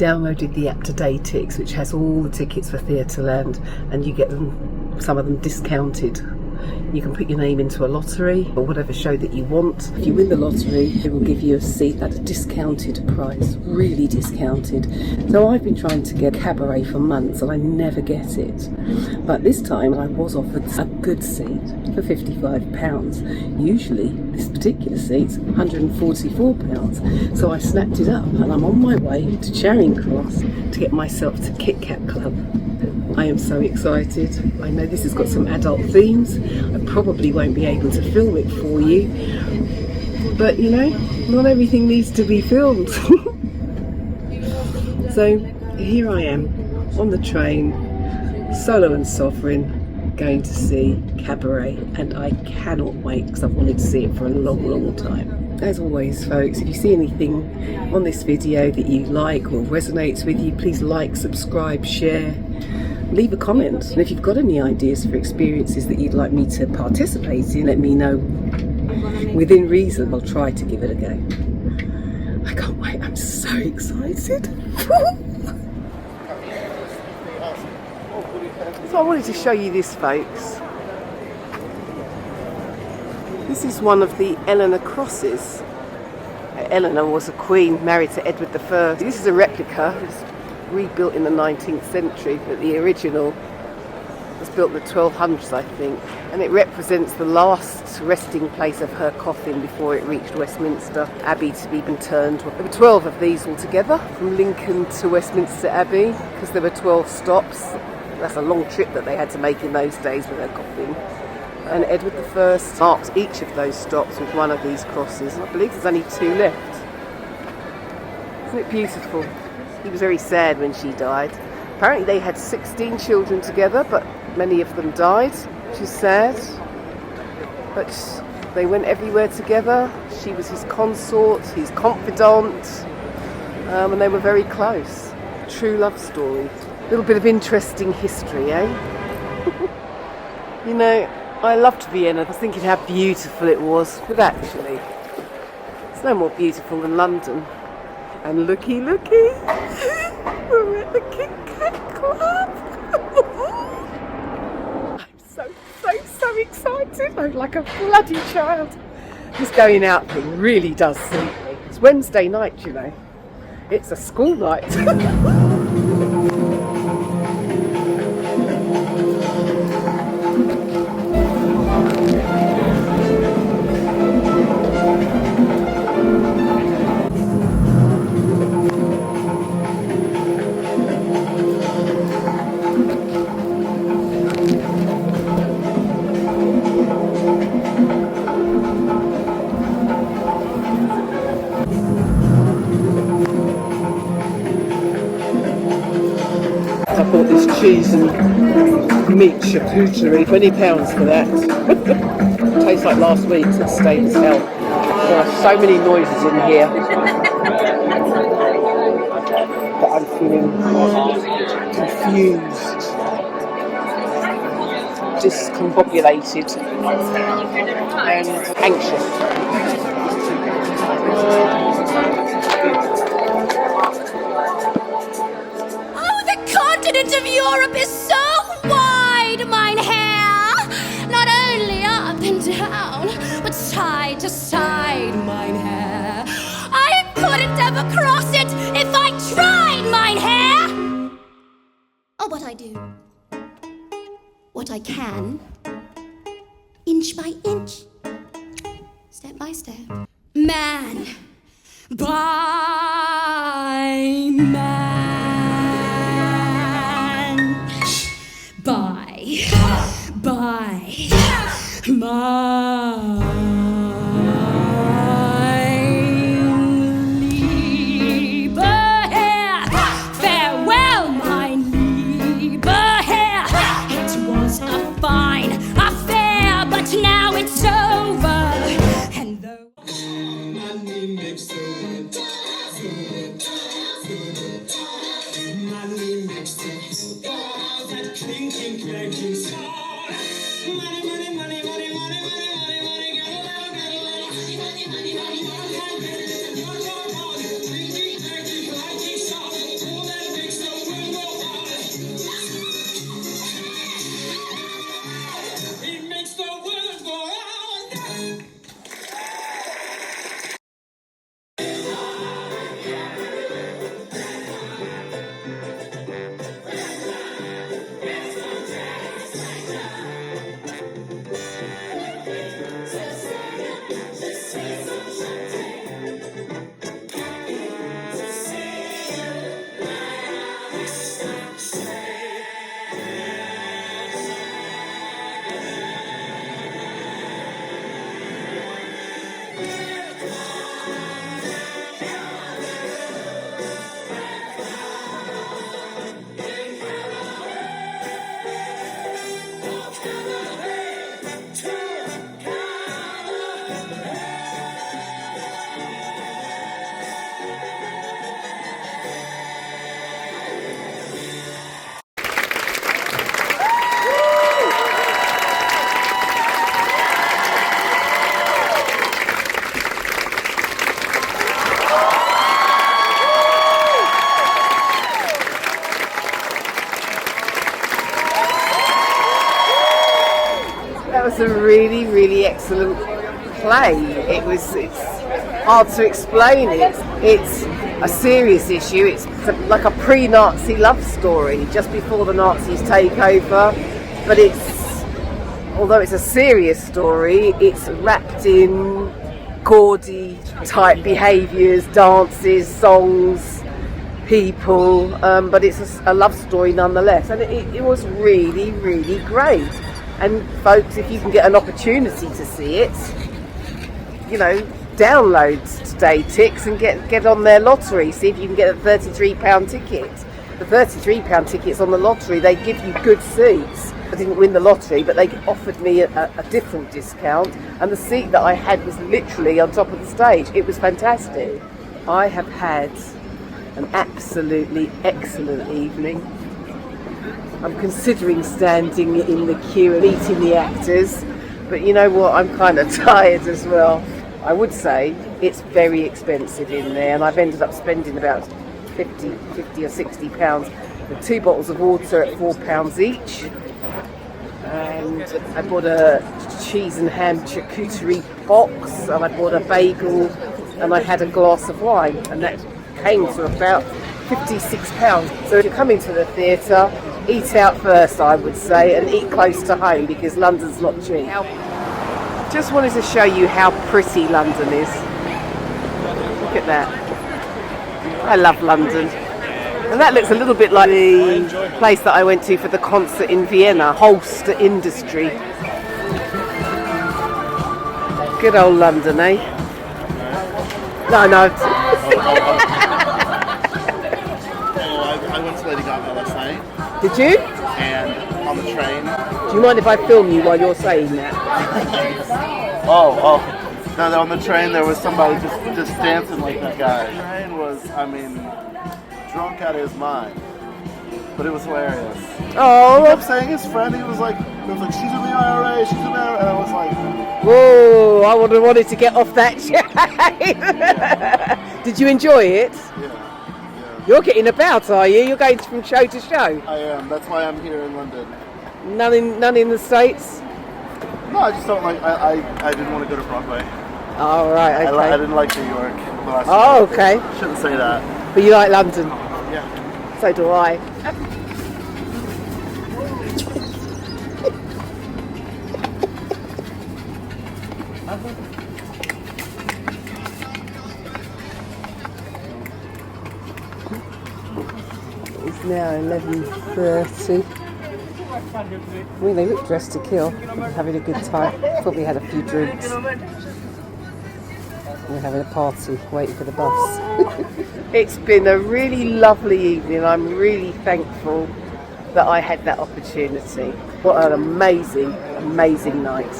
downloaded the app TodayTix, which has all the tickets for Theatreland, and you get them, some of them discounted. You can put your name into a lottery or whatever show that you want. If you win the lottery, it will give you a seat at a discounted price, really discounted. So I've been trying to get Cabaret for months and I never get it. But this time I was offered a good seat for £55. Usually this particular seat's £144. So I snapped it up and I'm on my way to Charing Cross to get myself to Kit Kat Club. I am so excited. I know this has got some adult themes. I probably won't be able to film it for you, but you know, not everything needs to be filmed. So here I am on the train, Solo&Sovereign, going to see Cabaret, and I cannot wait because I've wanted to see it for a long time. As always, folks, if you see anything on this video that you like or resonates with you, please like, subscribe, share. Leave a comment, and if you've got any ideas for experiences that you'd like me to participate in, let me know. Within reason, I'll try to give it a go. I can't wait, I'm so excited. So I wanted to show you this, folks. This is one of the Eleanor crosses. Eleanor was a queen married to Edward I. This is a replica. It's rebuilt in the 19th century, but the original was built in the 1200s, I think, and it represents the last resting place of her coffin before it reached Westminster Abbey to be interned. There were 12 of these altogether, from Lincoln to Westminster Abbey, because there were 12 stops. That's a long trip that they had to make in those days with her coffin. And Edward I marked each of those stops with one of these crosses. I believe there's only 2 left. Isn't it beautiful? He was very sad when she died. Apparently they had 16 children together, but many of them died, which is sad. But they went everywhere together. She was his consort, his confidant, and they were very close. True love story. A little bit of interesting history, eh? You know, I loved Vienna. I was thinking how beautiful it was, but actually, it's no more beautiful than London. And looky, we're at the Kit Kat Club. I'm so excited. I'm like a bloody child. This going out thing really does suit me. It's Wednesday night, you know. It's a school night. I bought this cheese and meat charcuterie, £20 for that. Tastes like last week's, it's stayed as hell. There are so many noises in here that I'm feeling confused, discombobulated and anxious. Of Europe is so wide, mine hair, not only up and down, but side to side, mine hair. I couldn't ever cross it if I tried, mine hair. Oh, what I do, what I can, inch by inch, step by step, man by man. By mein lieber Herr, farewell, mein lieber Herr. It was a fine affair, but now it's over. And though a really, really excellent play. It's hard to explain it. It's a serious issue. It's like a pre-Nazi love story, just before the Nazis take over. But although it's a serious story, it's wrapped in gaudy type behaviours, dances, songs, people, but it's a love story nonetheless, and it was really, really great. And folks, if you can get an opportunity to see it, download TodayTix and get on their lottery. See if you can get a £33 ticket. The £33 tickets on the lottery, they give you good seats. I didn't win the lottery, but they offered me a different discount, and the seat that I had was literally on top of the stage. It was fantastic. I have had an absolutely excellent evening. I'm considering standing in the queue and meeting the actors, but you know what, I'm kind of tired as well. I would say it's very expensive in there, and I've ended up spending about 50 or 60 pounds. The 2 bottles of water at £4 each, and I bought a cheese and ham charcuterie box, and I bought a bagel, and I had a glass of wine, and that came to about £56. So if you're coming to the theatre, eat out first, I would say, and eat close to home, because London's not cheap. Just wanted to show you how pretty London is. Look at that. I love London. And that looks a little bit like the place that I went to for the concert in Vienna, Holster Industry. Good old London, eh? No. I went to Lady Gaga last night. Did you? And on the train. Do you mind if I film you while you're saying that? Oh. No, on the train there was somebody just dancing like that guy. The train was, drunk out of his mind. But it was hilarious. Oh. He kept saying his friend, he was like, she's in the IRA, she's in the IRA. And I was like, whoa, I would have wanted to get off that train. Did you enjoy it? Yeah. You're getting about, are you? You're going from show to show? I am. That's why I'm here in London. None in the States? No, I just don't like, I didn't want to go to Broadway. Oh, right, okay. I didn't like New York. Oh, okay. Shouldn't say that. But you like London? Yeah. So do I. It's now 11:30. Well, they look dressed to kill. They're having a good time. Probably had a few drinks. We're having a party, waiting for the bus. It's been a really lovely evening. I'm really thankful that I had that opportunity. What an amazing, amazing night.